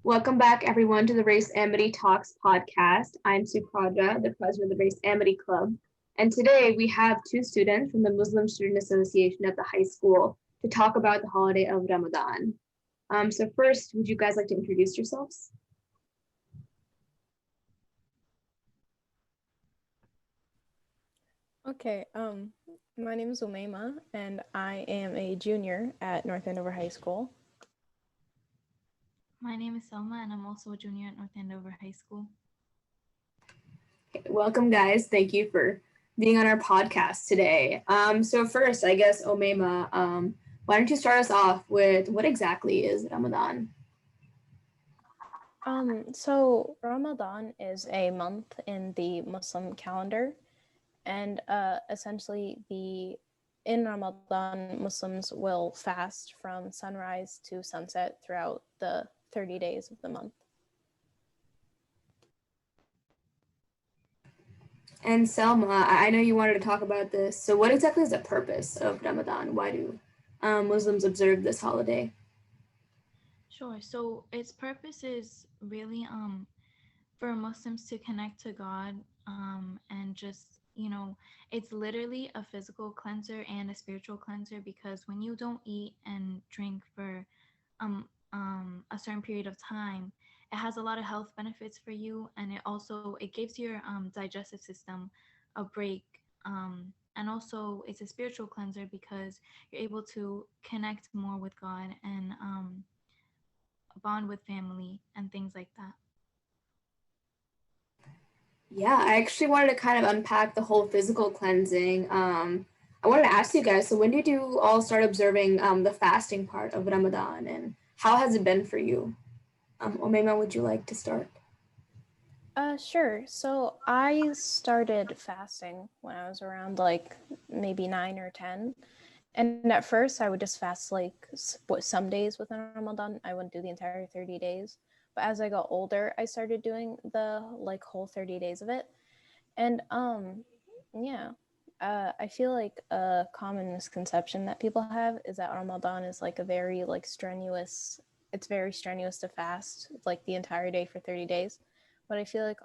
Welcome back, everyone, to the Race Amity Talks podcast. I'm Supraja, the president of the Race Amity Club. And today we have two students from the Muslim Student Association at the high school to talk about the holiday of Ramadan. So first, would you guys like to introduce yourselves? Okay, my name is Umayma, and I am a junior at North Andover High School. My name is Selma, and I'm also a junior at North Andover High School. Okay, welcome, guys. Thank you for being on our podcast today. So first, I guess, Umayma, why don't you start us off with what exactly is Ramadan? So Ramadan is a month in the Muslim calendar, and essentially in Ramadan, Muslims will fast from sunrise to sunset throughout the 30 days of the month. And Selma, I know you wanted to talk about this. So, what exactly is the purpose of Ramadan? Why do Muslims observe this holiday? Sure. So its purpose is really for Muslims to connect to God and just it's literally a physical cleanser and a spiritual cleanser, because when you don't eat and drink for a certain period of time, it has a lot of health benefits for you, and it gives your digestive system a break. And also it's a spiritual cleanser because you're able to connect more with God and bond with family and things like that. Yeah, I actually wanted to kind of unpack the whole physical cleansing. I wanted to ask you guys, so when did you all start observing the fasting part of Ramadan, and how has it been for you? Omema, would you like to start? Sure. So I started fasting when I was around like maybe 9 or 10. And at first, I would just fast like some days within Ramadan. I wouldn't do the entire 30 days. But as I got older, I started doing the like whole 30 days of it. And yeah, I feel like a common misconception that people have is that Ramadan is like a very like strenuous. It's very strenuous to fast like the entire day for 30 days. But I feel like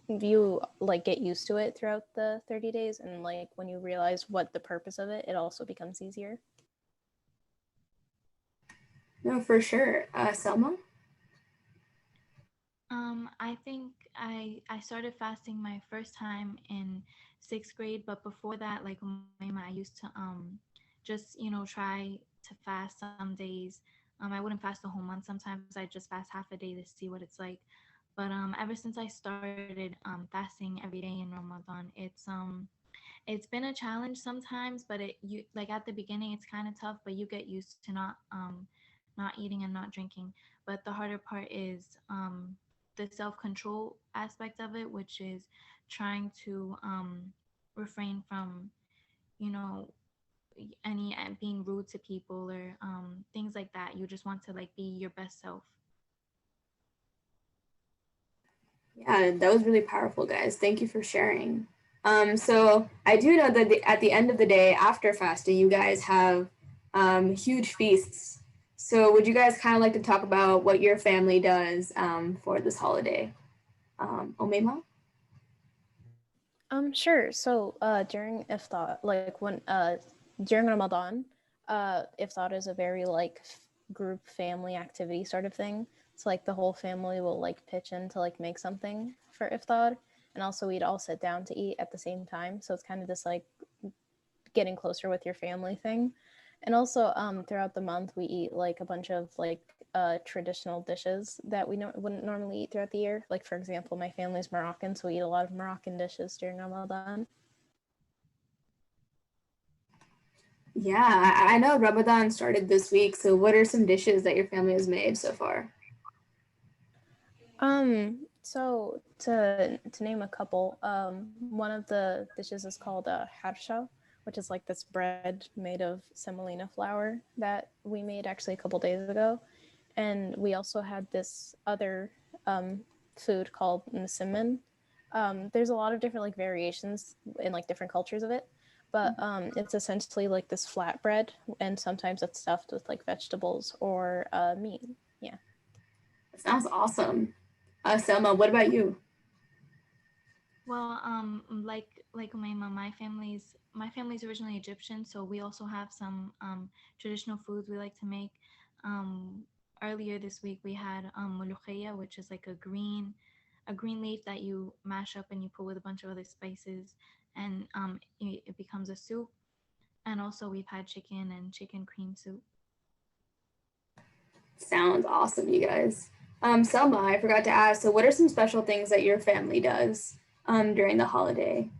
you like get used to it throughout the 30 days, and like when you realize what the purpose of it, it also becomes easier. No, for sure. Selma? I think I started fasting my first time in sixth grade, but before that, like Umayma, I used to just try to fast some days. I wouldn't fast the whole month. Sometimes I just fast half a day to see what it's like. But ever since I started fasting every day in Ramadan, it's been a challenge sometimes, but it you like at the beginning it's kind of tough, but you get used to not eating and not drinking. But the harder part is the self-control aspect of it, which is trying to refrain from you know any being rude to people or things like that. You just want to like be your best self. Yeah, that was really powerful, guys. Thank you for sharing. So I do know that at the end of the day, after fasting, you guys have huge feasts. So would you guys kind of like to talk about what your family does for this holiday? Omema? Sure. So, during iftar, like when during Ramadan, iftar is a very like group family activity sort of thing. So like the whole family will like pitch in to like make something for iftar, and also we'd all sit down to eat at the same time. So it's kind of this like getting closer with your family thing. And also, throughout the month, we eat like a bunch of like traditional dishes that we wouldn't normally eat throughout the year. Like, for example, my family's Moroccan, so we eat a lot of Moroccan dishes during Ramadan. Yeah, I know Ramadan started this week. So what are some dishes that your family has made so far? So to name a couple, one of the dishes is called harsha, which is like this bread made of semolina flour that we made actually a couple days ago. And we also had this other food called nasimin. There's a lot of different like variations in like different cultures of it, but it's essentially like this flatbread, and sometimes it's stuffed with like vegetables or meat. Yeah. Sounds awesome. Selma, what about you? Well, my family's originally Egyptian, so we also have some traditional foods we like to make. Um, Earlier this week we had mulukhaya, which is like a green leaf that you mash up and you put with a bunch of other spices, and it becomes a soup. And also we've had chicken and chicken cream soup. Sounds awesome, you guys. Selma, I forgot to ask. So, what are some special things that your family does during the holiday?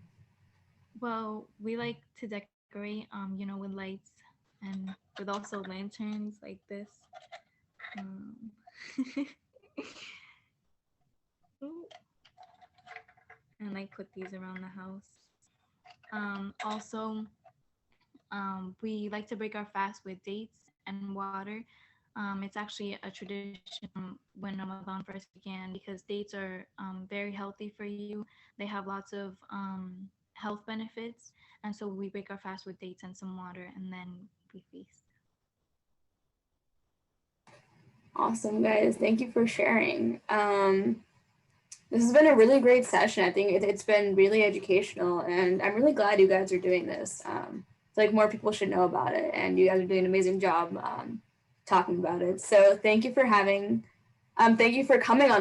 Well, we like to decorate, with lights and with also lanterns like this. Um, ooh, and like put these around the house. Also, we like to break our fast with dates and water. It's actually a tradition when Ramadan first began because dates are very healthy for you. They have lots of health benefits, and so we break our fast with dates and some water, and then we feast. Awesome, guys. Thank you for sharing. This has been a really great session. I think it's been really educational, and I'm really glad you guys are doing this. It's like more people should know about it, and you guys are doing an amazing job talking about it. So thank you for coming on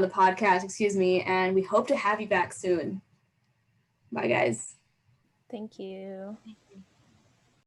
the podcast. Excuse me, and we hope to have you back soon. Bye, guys. Thank you. Thank you.